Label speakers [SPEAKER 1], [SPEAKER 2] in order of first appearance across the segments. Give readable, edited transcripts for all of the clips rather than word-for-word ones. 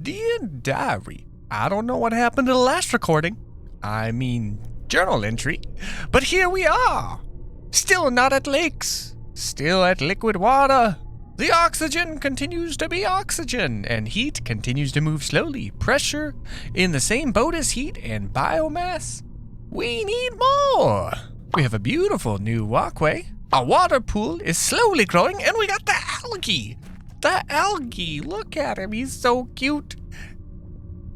[SPEAKER 1] Dear Diary, I don't know what happened to the last recording. I mean, journal entry. But here we are. Still not at lakes. Still at liquid water. The oxygen continues to be oxygen, and heat continues to move slowly. Pressure in the same boat as heat and biomass. We need more. We have a beautiful new walkway. Our water pool is slowly growing, and we got the algae. The algae, look at him, he's so cute.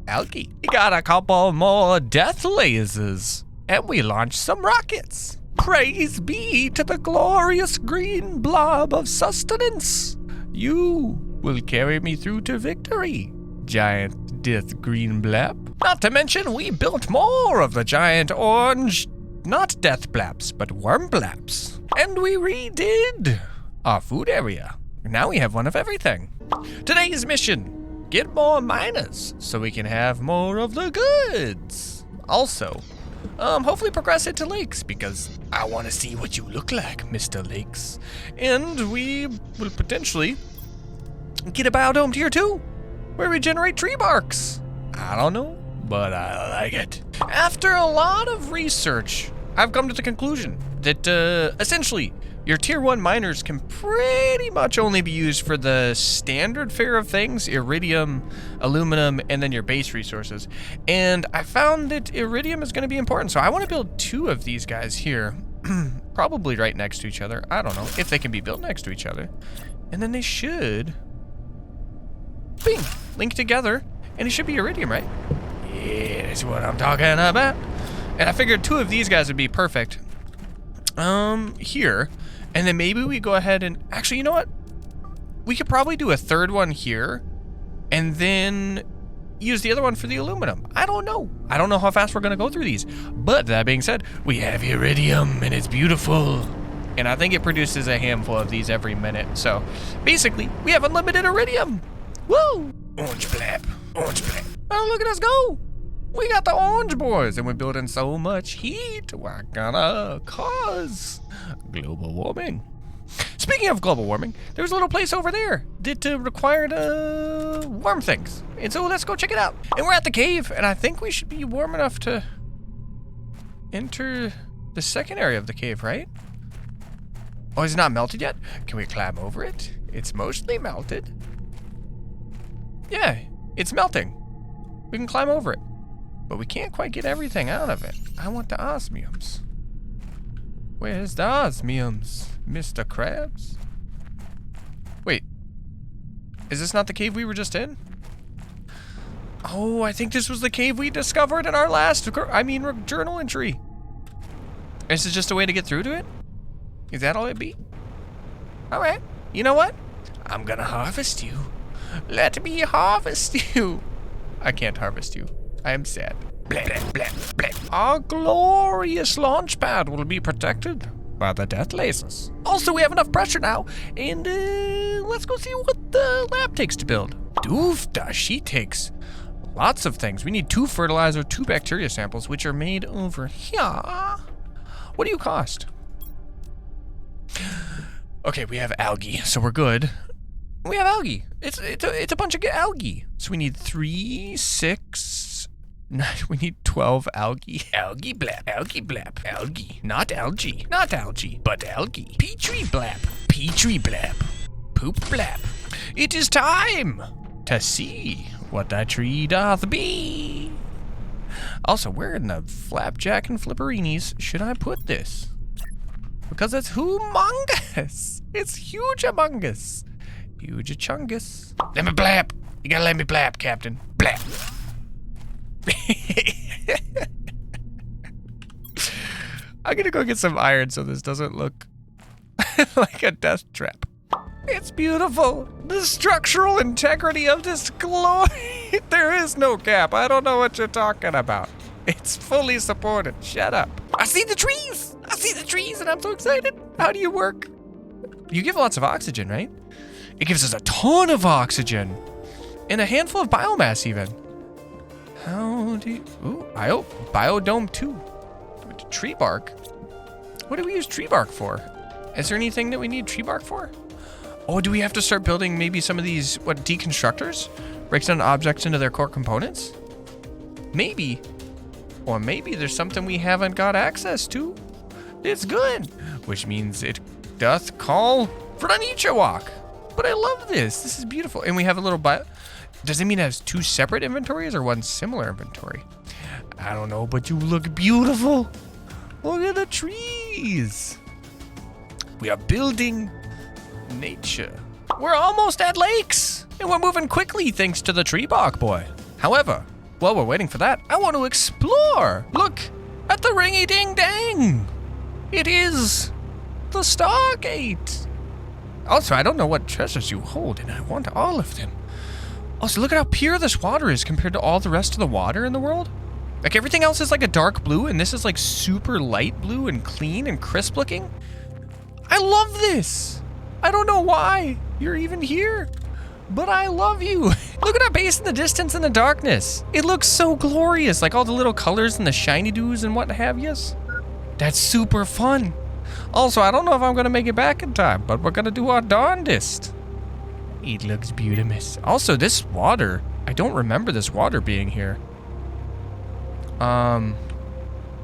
[SPEAKER 1] Algae. We got a couple more death lasers, and we launched some rockets. Praise be to the glorious green blob of sustenance. You will carry me through to victory, giant death green blab. Not to mention, we built more of the giant orange, not death blabs, but worm blabs. And we redid our food area. Now we have one of everything. Today's mission, get more miners so we can have more of the goods. Also, hopefully progress into lakes because I want to see what you look like, Mr. Lakes. And we will potentially get a biodome tier 2 where we generate tree barks. I don't know, but I like it. After a lot of research, I've come to the conclusion that essentially your tier 1 miners can pretty much only be used for the standard fare of things, iridium, aluminum, and then your base resources. And I found that iridium is going to be important, so I want to build 2 of these guys here, probably right next to each other. I don't know if they can be built next to each other. And then they should, bing, link together, and it should be iridium, right? Yeah, that's what I'm talking about. And I figured 2 of these guys would be perfect. Here. And then maybe we go ahead and... Actually, you know what? We could probably do a 3rd one here. And then use the other one for the aluminum. I don't know. I don't know how fast we're going to go through these. But that being said, we have iridium and it's beautiful. And I think it produces a handful of these every minute. So basically, we have unlimited iridium. Woo! Orange blab. Orange blab. Oh, look at us go. We got the orange boys, and we're building so much heat, we're gonna cause global warming. Speaking of global warming, there's a little place over there that required warm things. And so let's go check it out. And we're at the cave, and I think we should be warm enough to enter the second area of the cave, right? Oh, is it not melted yet? Can we climb over it? It's mostly melted. Yeah, it's melting. We can climb over it. But we can't quite get everything out of it. I want the osmiums. Where's the osmiums, Mr. Krabs? Wait. Is this not the cave we were just in? Oh, I think this was the cave we discovered in our last, journal entry. Is this just a way to get through to it? Is that all it be? All right. You know what? I'm gonna harvest you. Let me harvest you. I can't harvest you. I am sad. Blah, blah, blah, blah. Our glorious launch pad will be protected by the death lasers. Also, we have enough pressure now, and let's go see what the lab takes to build. Doofda, she takes lots of things. We need 2 fertilizer, 2 bacteria samples, which are made over here. What do you cost? Okay, we have algae, so we're good. We have algae. It's a bunch of algae. So we need 3, 6. We need 12 algae. Algae blab, algae blab, algae. Not algae, not algae, but algae. Petri blab, petri blab, poop blab. It is time to see what that tree doth be. Also, where in the flapjack and flipperinis should I put this? Because it's humongous. It's huge among us. Huge a chungus. Let me blab. You gotta let me blab, Captain. Blab. I'm gonna go get some iron so this doesn't look like a death trap. It's beautiful. The structural integrity of this glory. There is no cap. I don't know what you're talking about. It's fully supported. Shut up. I see the trees. I see the trees and I'm so excited. How do you work? You give lots of oxygen, right? It gives us a ton of oxygen and a handful of biomass even. How do you... Ooh, biodome 2. Tree bark. What do we use tree bark for? Is there anything that we need tree bark for? Oh, do we have to start building maybe some of these, deconstructors? Breaks down objects into their core components? Maybe. Or maybe there's something we haven't got access to. It's good. Which means it doth call for an nature walk. But I love this. This is beautiful. And we have a little does it mean it has two separate inventories or one similar inventory? I don't know, but you look beautiful. Look at the trees. We are building nature. We're almost at lakes, and we're moving quickly thanks to the tree bark boy. However, while we're waiting for that, I want to explore. Look at the ringy ding dang. It is the Stargate. Also, I don't know what treasures you hold, and I want all of them. Also, look at how pure this water is compared to all the rest of the water in the world. Like, everything else is like a dark blue, and this is like super light blue and clean and crisp looking. I love this. I don't know why you're even here, but I love you. Look at that base in the distance in the darkness. It looks so glorious, like all the little colors and the shiny doos and what have yous. That's super fun. Also, I don't know if I'm gonna make it back in time, but we're gonna do our darndest. It looks beautiful. Also, this water, I don't remember this water being here.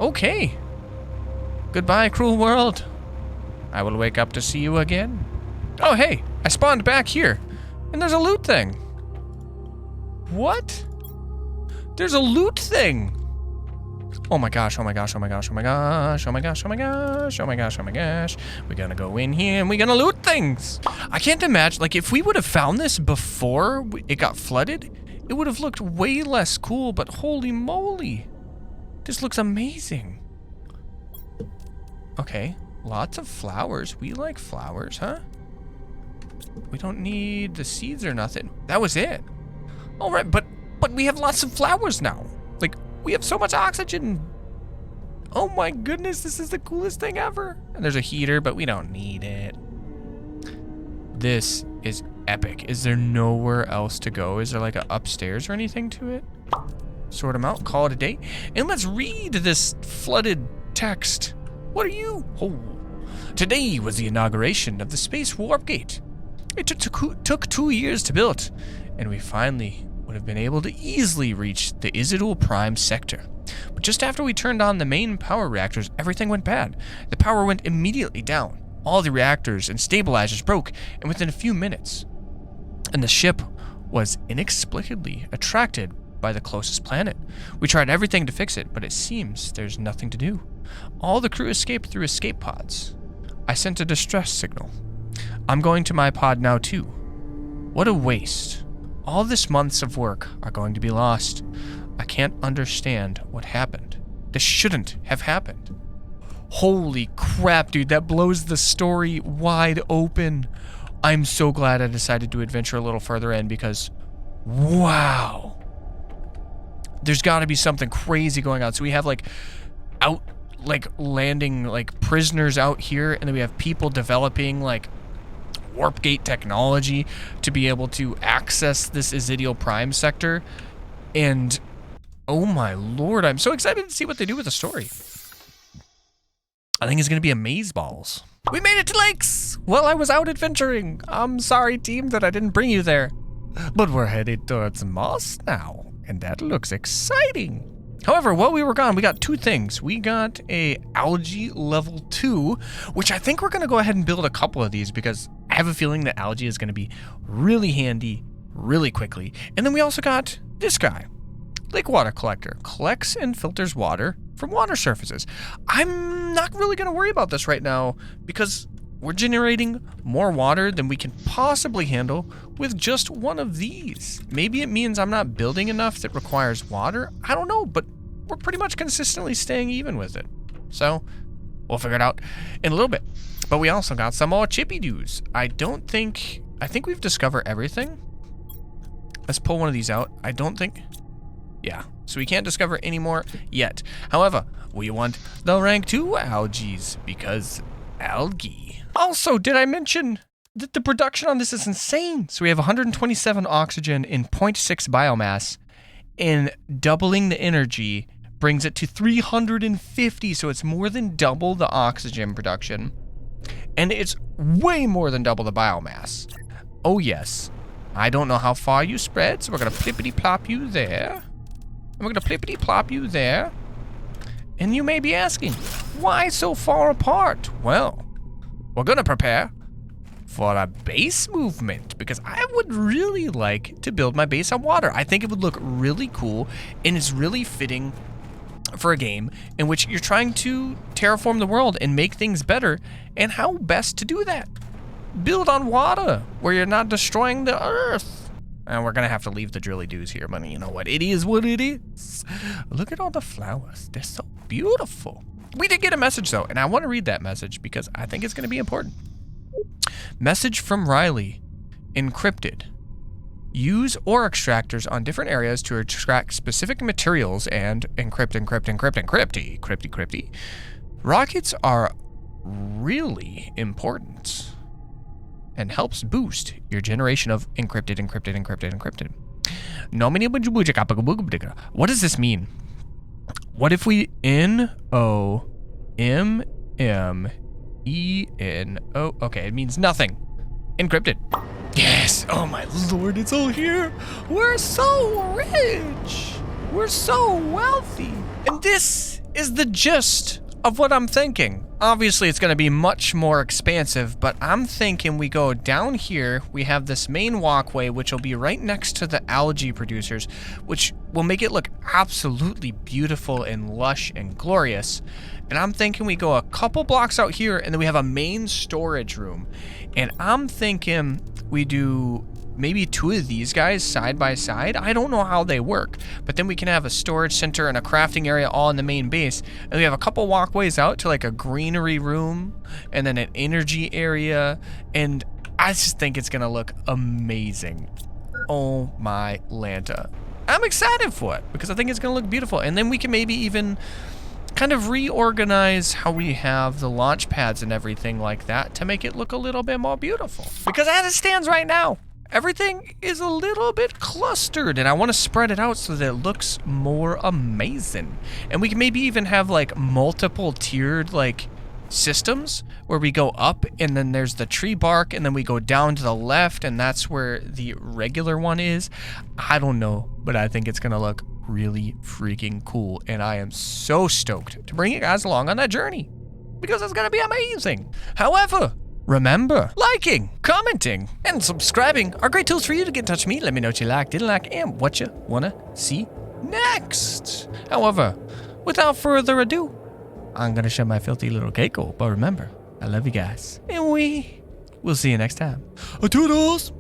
[SPEAKER 1] Okay. Goodbye, cruel world. I will wake up to see you again. Oh, hey, I spawned back here, and there's a loot thing. What? There's a loot thing. Oh my gosh, oh my gosh, oh my gosh, oh my gosh, oh my gosh, oh my gosh, oh my gosh, oh my gosh. We're gonna go in here and we're gonna loot things. I can't imagine, like, if we would have found this before it got flooded, it would have looked way less cool, but holy moly. This looks amazing. Okay, lots of flowers. We like flowers, huh? We don't need the seeds or nothing. That was it. All right, but we have lots of flowers now. Like, we have so much oxygen. Oh my goodness, this is the coolest thing ever. And there's a heater, but we don't need it. This is epic. Is there nowhere else to go? Is there like a upstairs or anything to it? Sort them out, call it a day. And let's read this flooded text. What are you? Oh. Today was the inauguration of the Space Warp Gate. It took 2 years to build, and we finally would have been able to easily reach the Isidul Prime sector. But just after we turned on the main power reactors, everything went bad. The power went immediately down. All the reactors and stabilizers broke, and within a few minutes. And the ship was inexplicably attracted by the closest planet. We tried everything to fix it, but it seems there's nothing to do. All the crew escaped through escape pods. I sent a distress signal. I'm going to my pod now too. What a waste. All this months of work are going to be lost. I can't understand what happened. This shouldn't have happened. Holy crap, dude, that blows the story wide open. I'm so glad I decided to adventure a little further in because, wow. There's got to be something crazy going on. So we have landing like prisoners out here, and then we have people developing like warp gate technology to be able to access this Isidul Prime sector. And oh my lord, I'm so excited to see what they do with the story. I think it's gonna be amazeballs. We made it to lakes! Well, I was out adventuring. I'm sorry, team, that I didn't bring you there. But we're headed towards Moss now, and that looks exciting. However, while we were gone, we got two things. We got a algae level 2, which I think we're gonna go ahead and build a couple of these because I have a feeling that algae is gonna be really handy really quickly. And then we also got this guy, Lake Water Collector. Collects and filters water from water surfaces. I'm not really gonna worry about this right now because we're generating more water than we can possibly handle with just one of these. Maybe it means I'm not building enough that requires water. I don't know, but we're pretty much consistently staying even with it. So we'll figure it out in a little bit. But we also got some more chippy doos. I think we've discovered everything. Let's pull one of these out. Yeah, so we can't discover any more yet. However, we want the rank 2 algaes because algae. Also, did I mention that the production on this is insane? So we have 127 oxygen in 0.6 biomass, and doubling the energy brings it to 350, so it's more than double the oxygen production, and it's way more than double the biomass. Oh yes, I don't know how far you spread, so we're gonna plippity-plop you there. And we're gonna plippity-plop you there. And you may be asking, why so far apart? Well, we're gonna prepare for a base movement, because I would really like to build my base on water. I think it would look really cool, and it's really fitting for a game in which you're trying to terraform the world and make things better. And how best to do that? Build on water, where you're not destroying the earth. And we're gonna have to leave the drilly-doos here, but you know what? It is what it is. Look at all the flowers. They're so beautiful. We did get a message, though, and I want to read that message because I think it's gonna be important. Message from Riley. Encrypted. Use ore extractors on different areas to extract specific materials and encrypt. Rockets are really important and helps boost your generation of encrypted. What does this mean? What if we N-O-M-M-E-N-O? Okay, it means nothing. Encrypted. Yes! Oh my lord, it's all here! We're so rich! We're so wealthy! And this is the gist of what I'm thinking. Obviously, it's gonna be much more expansive, but I'm thinking we go down here, we have this main walkway, which will be right next to the algae producers, which will make it look absolutely beautiful and lush and glorious. And I'm thinking we go a couple blocks out here, and then we have a main storage room. And I'm thinking we do maybe 2 of these guys side by side. I don't know how they work, but then we can have a storage center and a crafting area all in the main base. And we have a couple walkways out to like a greenery room and then an energy area. And I just think it's gonna look amazing. Oh my Lanta. I'm excited for it because I think it's gonna look beautiful. And then we can maybe even kind of reorganize how we have the launch pads and everything like that to make it look a little bit more beautiful. Because as it stands right now, everything is a little bit clustered, and I want to spread it out so that it looks more amazing. And we can maybe even have like multiple tiered like systems where we go up and then there's the tree bark and then we go down to the left and that's where the regular one is. I don't know, but I think it's gonna look really freaking cool, and I am so stoked to bring you guys along on that journey because it's gonna be amazing. However, remember, liking, commenting, and subscribing are great tools for you to get in touch with me. Let me know what you like, didn't like, and what you wanna see next. However, without further ado, I'm gonna share my filthy little cake. But remember, I love you guys, and we will see you next time. Toodles!